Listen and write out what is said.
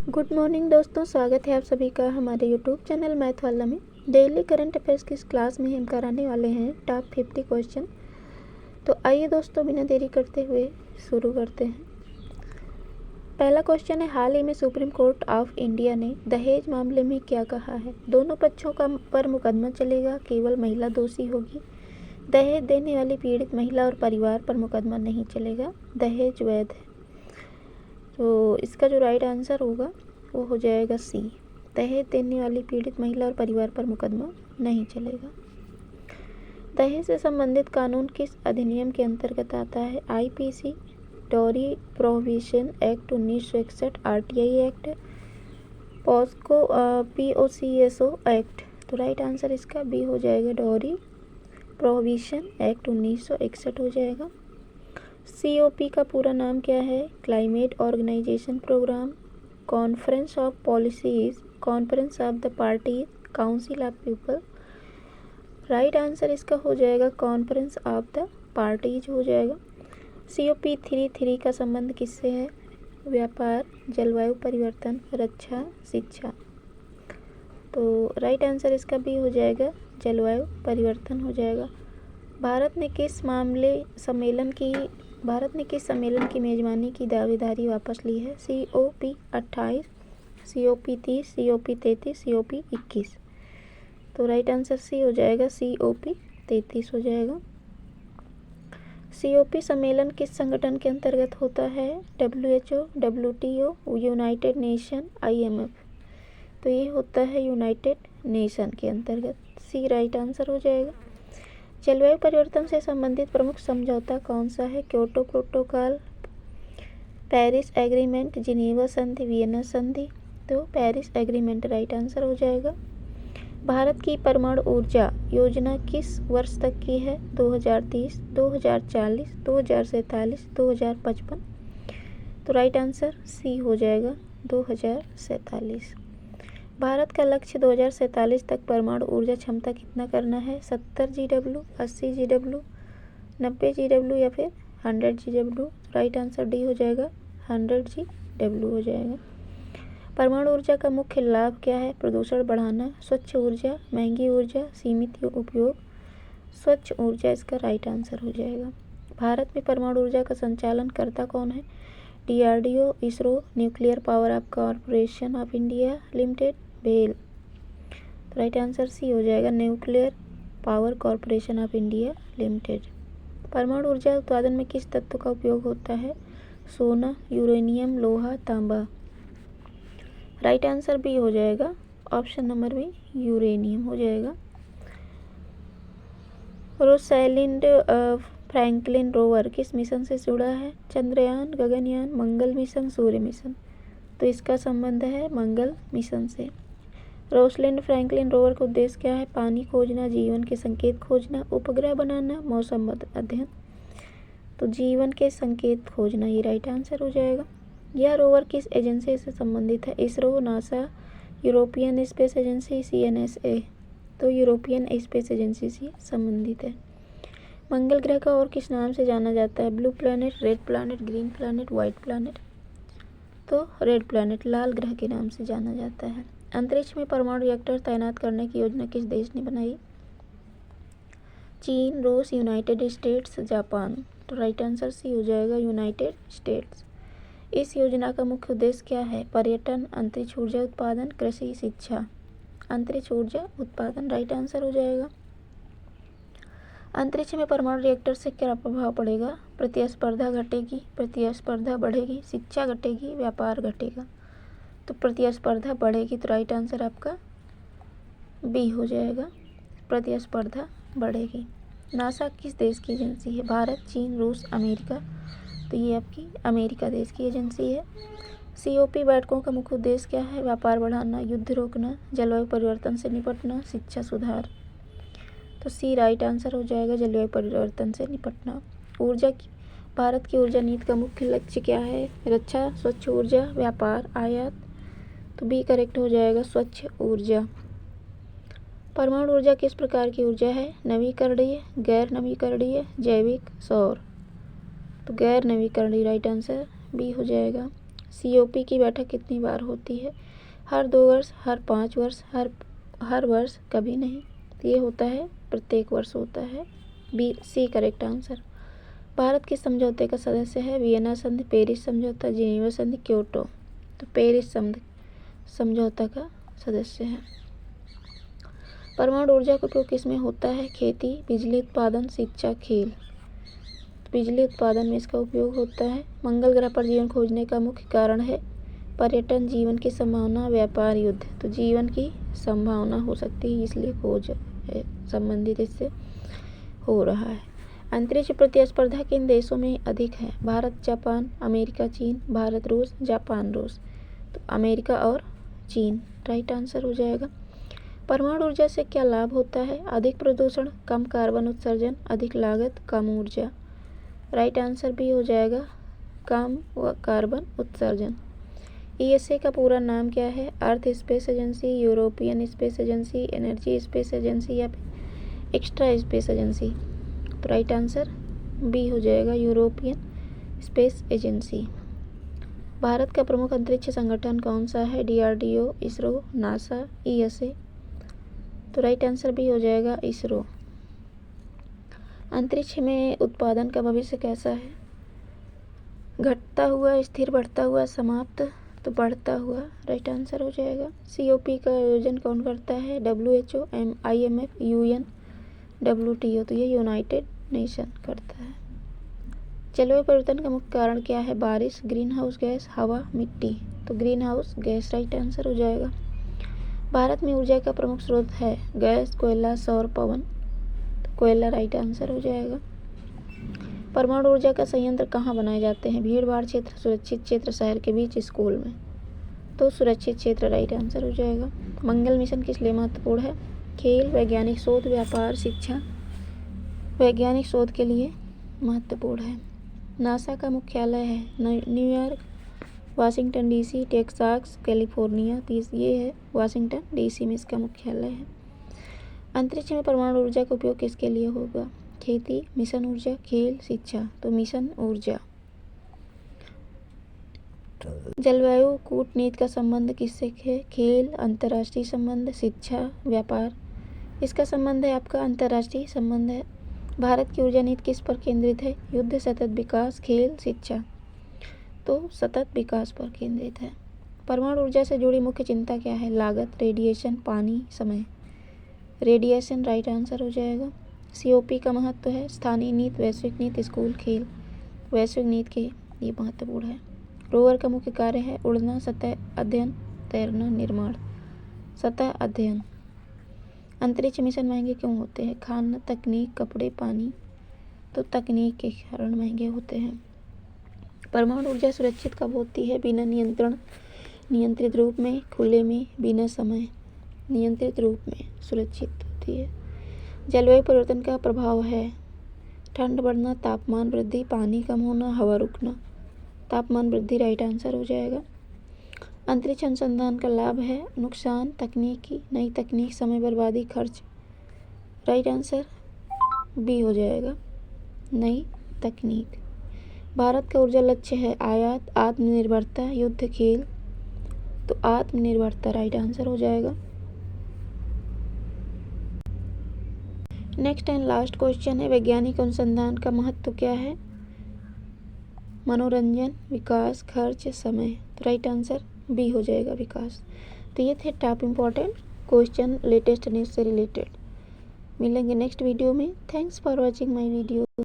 Good morning दोस्तों, स्वागत है आप सभी का हमारे यूट्यूब चैनल मैथ वाला में। डेली करंट अफेयर्स की इस क्लास में हम कराने वाले हैं टॉप 50 क्वेश्चन। तो आइए दोस्तों, बिना देरी करते हुए शुरू करते हैं। पहला क्वेश्चन है, हाल ही में सुप्रीम कोर्ट ऑफ इंडिया ने दहेज मामले में क्या कहा है? दोनों पक्षों का पर मुकदमा चलेगा, केवल महिला दोषी होगी। दहेज देने वाली पीड़ित महिला और परिवार पर मुकदमा नहीं चलेगा। दहेज वैध है। तो इसका जो राइट आंसर होगा वो हो जाएगा सी। दहेज देने वाली पीड़ित महिला और परिवार पर मुकदमा नहीं चलेगा। दहेज से संबंधित कानून किस अधिनियम के अंतर्गत आता है? IPC, dowry prohibition act 1961, RTI act, POCSO act. तो राइट आंसर इसका बी हो जाएगा, डॉरी प्रोहिबिशन एक्ट 1961 हो जाएगा। सीओपी का पूरा नाम क्या है? Climate organisation programme, conference of policies, conference of the parties, council of people. Right answer इसका हो जाएगा कॉन्फ्रेंस ऑफ द पार्टीज हो जाएगा। सीओपी 3 का संबंध किससे है? व्यापार, जलवायु परिवर्तन, रक्षा, शिक्षा। तो राइट आंसर इसका भी हो जाएगा, जलवायु परिवर्तन हो जाएगा। भारत ने किस सम्मेलन की मेजबानी की दावेदारी वापस ली है? COP 28, COP 30, COP 33, COP 21। तो राइट आंसर सी हो जाएगा, COP 33 हो जाएगा। COP सम्मेलन किस संगठन के अंतर्गत होता है? WHO, WTO, United nation, IMF। तो ये होता है यूनाइटेड नेशन के अंतर्गत। सी राइट आंसर हो जाएगा। जलवायु परिवर्तन से संबंधित प्रमुख समझौता कौन सा है? Kyoto protocol, Paris agreement, Geneva संधि, वियना संधि। तो पेरिस एग्रीमेंट राइट आंसर हो जाएगा। भारत की परमाणु ऊर्जा योजना किस वर्ष तक की है? 2030, 2040, 2047, 2055। तो राइट आंसर सी हो जाएगा, 2047। भारत का लक्ष्य 2047 तक परमाणु ऊर्जा क्षमता कितना करना है? 70 GW, 80 GW, 90 GW या फिर 100 GW। राइट आंसर डी हो जाएगा, 100 GW हो जाएगा। परमाणु ऊर्जा का मुख्य लाभ क्या है? प्रदूषण बढ़ाना, स्वच्छ ऊर्जा, महंगी ऊर्जा, सीमित उपयोग। स्वच्छ ऊर्जा इसका राइट आंसर हो जाएगा। भारत में परमाणु ऊर्जा का संचालन करता कौन है? DRDO, ISRO, nuclear power of corporation of India limited, BEL. तो राइट आंसर सी हो जाएगा, nuclear power corporation of India limited. परमाणु ऊर्जा उत्पादन में किस तत्व का उपयोग होता है? सोना, यूरेनियम, लोहा, तांबा। राइट आंसर बी हो जाएगा, ऑप्शन नंबर में यूरेनियम हो जाएगा। रोसैलिंड फ्रैंकलिन रोवर किस मिशन से जुड़ा है? चंद्रयान, गगनयान, मंगल मिशन, सूर्य मिशन। तो इसका संबंध है मंगल मिशन से। रोसलिंड फ्रैंकलिन रोवर का उद्देश्य क्या है? पानी खोजना, जीवन के संकेत खोजना, उपग्रह बनाना, मौसम अध्ययन। तो जीवन के संकेत खोजना ये राइट आंसर हो जाएगा। यह रोवर किस एजेंसी से संबंधित है? ISRO, NASA, European space agency, CNSA। तो यूरोपियन स्पेस एजेंसी से संबंधित है। मंगल ग्रह का और किस नाम से जाना जाता है? Blue planet, red planet, green planet, white planet. तो रेड प्लैनेट, लाल ग्रह के नाम से जाना जाता है। अंतरिक्ष में परमाणु रिएक्टर तैनात करने की योजना किस देश ने बनाई? चीन, रूस, यूनाइटेड स्टेट्स, जापान। तो राइट आंसर सी हो जाएगा, यूनाइटेड स्टेट्स। इस योजना का मुख्य उद्देश्य क्या है? पर्यटन, अंतरिक्ष ऊर्जा उत्पादन, कृषि, शिक्षा। अंतरिक्ष ऊर्जा उत्पादन राइट आंसर हो जाएगा। अंतरिक्ष में परमाणु रिएक्टर से क्या प्रभाव पड़ेगा? प्रतिस्पर्धा घटेगी, प्रतिस्पर्धा बढ़ेगी, शिक्षा घटेगी, व्यापार घटेगा। तो प्रतिस्पर्धा बढ़ेगी। तो राइट आंसर आपका बी हो जाएगा, प्रतिस्पर्धा बढ़ेगी। नासा किस देश की एजेंसी है? भारत, चीन, रूस, अमेरिका। तो ये आपकी अमेरिका देश की एजेंसी है। COP बैठकों का मुख्य उद्देश्य क्या है? व्यापार बढ़ाना, युद्ध रोकना, जलवायु परिवर्तन से निपटना, शिक्षा सुधार। तो सी राइट आंसर हो जाएगा, जलवायु परिवर्तन से निपटना। भारत की ऊर्जा नीति का मुख्य लक्ष्य क्या है? रक्षा, स्वच्छ ऊर्जा, व्यापार, आयात। तो बी करेक्ट हो जाएगा, स्वच्छ ऊर्जा। परमाणु ऊर्जा किस प्रकार की ऊर्जा है? नवीकरणीय, गैर नवीकरणीय, जैविक, सौर। तो गैर नवीकरणीय राइट आंसर बी हो जाएगा। COP की बैठक कितनी बार होती है? हर 2 वर्ष, हर 5 वर्ष, हर वर्ष, कभी नहीं। तो ये होता है प्रत्येक वर्ष होता है। C correct answer. भारत किस समझौते का सदस्य है? वियना संधि, पेरिस समझौता, जिनेवा संधि, क्योटो। तो पेरिस समझौता का सदस्य है। परमाणु ऊर्जा का उपयोग किसमें होता है? खेती, बिजली उत्पादन, शिक्षा, खेल। बिजली उत्पादन में इसका उपयोग होता है। मंगल ग्रह पर जीवन खोजने का मुख्य कारण है पर्यटन, जीवन की संभावना, व्यापार, युद्ध। तो जीवन की संभावना हो सकती है, इसलिए खोज है संबंधित इससे हो रहा है। अंतरिक्ष प्रतिस्पर्धा किन देशों में अधिक है? भारत, जापान, अमेरिका, चीन, भारत, रूस, जापान, रूस। तो अमेरिका और चीन राइट आंसर हो जाएगा। परमाणु ऊर्जा से क्या लाभ होता है? अधिक प्रदूषण, कम कार्बन उत्सर्जन, अधिक लागत, कम ऊर्जा। राइट आंसर भी हो जाएगा कम कार्बन उत्सर्जन। ESA का पूरा नाम क्या है? Earth space agency, European space agency, energy space agency या फिर एक्स्ट्रा स्पेस एजेंसी। तो राइट आंसर बी हो जाएगा यूरोपियन स्पेस एजेंसी। भारत का प्रमुख अंतरिक्ष संगठन कौन सा है? DRDO, ISRO, NASA, ESA। तो राइट आंसर भी हो जाएगा इसरो। अंतरिक्ष में उत्पादन का भविष्य कैसा है? घटता हुआ, स्थिर, बढ़ता हुआ, समाप्त। तो बढ़ता हुआ राइट आंसर हो जाएगा। COP का आयोजन कौन करता है? WHO, IMF, UN, WTO। तो ये यूनाइटेड नेशन करता है। जलवायु परिवर्तन का मुख्य कारण क्या है? बारिश, ग्रीन हाउस गैस, हवा, मिट्टी। तो green house gas right answer हो जाएगा। भारत में ऊर्जा का प्रमुख स्रोत है? गैस, कोयला, सौर, पवन। तो कोयला राइट आंसर हो जाएगा। परमाणु ऊर्जा का संयंत्र कहाँ बनाए जाते हैं? भीड़ भाड़ क्षेत्र, सुरक्षित क्षेत्र, शहर के बीच, स्कूल में। तो सुरक्षित क्षेत्र राइट आंसर हो जाएगा। मंगल मिशन किस लिए महत्वपूर्ण है? खेल, वैज्ञानिक शोध, व्यापार, शिक्षा। वैज्ञानिक शोध के लिए महत्वपूर्ण है। नासा का मुख्यालय है? New York, Washington DC, Texas, California. ये है वाशिंगटन DC में इसका मुख्यालय है। अंतरिक्ष में परमाणु ऊर्जा का उपयोग किसके लिए होगा? खेती, मिशन ऊर्जा, खेल, शिक्षा। तो मिशन ऊर्जा। जलवायु कूटनीति का संबंध किससे है? खेल, अंतर्राष्ट्रीय संबंध, शिक्षा, व्यापार। इसका संबंध है आपका अंतर्राष्ट्रीय संबंध है। भारत की ऊर्जा नीति किस पर केंद्रित है? युद्ध, सतत विकास, खेल, शिक्षा। तो सतत विकास पर केंद्रित है। परमाणु ऊर्जा से जुड़ी मुख्य चिंता क्या है? लागत, रेडिएशन, पानी, समय। रेडिएशन राइट आंसर हो जाएगा। COP का महत्व है? स्थानीय नीति, वैश्विक नीति, स्कूल, खेल। वैश्विक नीति के लिए महत्वपूर्ण है। रोवर का मुख्य कार्य है? उड़ना, सतह अध्ययन, तैरना, निर्माण। सतह अध्ययन। अंतरिक्ष मिशन महंगे क्यों होते हैं? खाना, तकनीक, कपड़े, पानी। तो तकनीक के कारण महंगे होते हैं। परमाणु ऊर्जा सुरक्षित कब होती है? बिना नियंत्रण, नियंत्रित रूप में, खुले में, बिना समय। नियंत्रित रूप में सुरक्षित होती है। जलवायु परिवर्तन का प्रभाव है? ठंड बढ़ना, तापमान वृद्धि, पानी कम होना, हवा रुकना। तापमान वृद्धि राइट आंसर हो जाएगा। अंतरिक्ष अनुसंधान का लाभ है? नुकसान, तकनीकी, नई तकनीक, समय बर्बादी, खर्च। राइट आंसर बी हो जाएगा नई तकनीक। भारत का ऊर्जा लक्ष्य है? आयात, आत्मनिर्भरता, युद्ध, खेल। तो आत्मनिर्भरता राइट आंसर हो जाएगा। नेक्स्ट एंड लास्ट क्वेश्चन है, वैज्ञानिक अनुसंधान का महत्व क्या है? मनोरंजन, विकास, खर्च, समय। तो राइट आंसर बी हो जाएगा विकास। तो ये थे top important question latest news से रिलेटेड। मिलेंगे नेक्स्ट वीडियो में। Thanks for watching my video.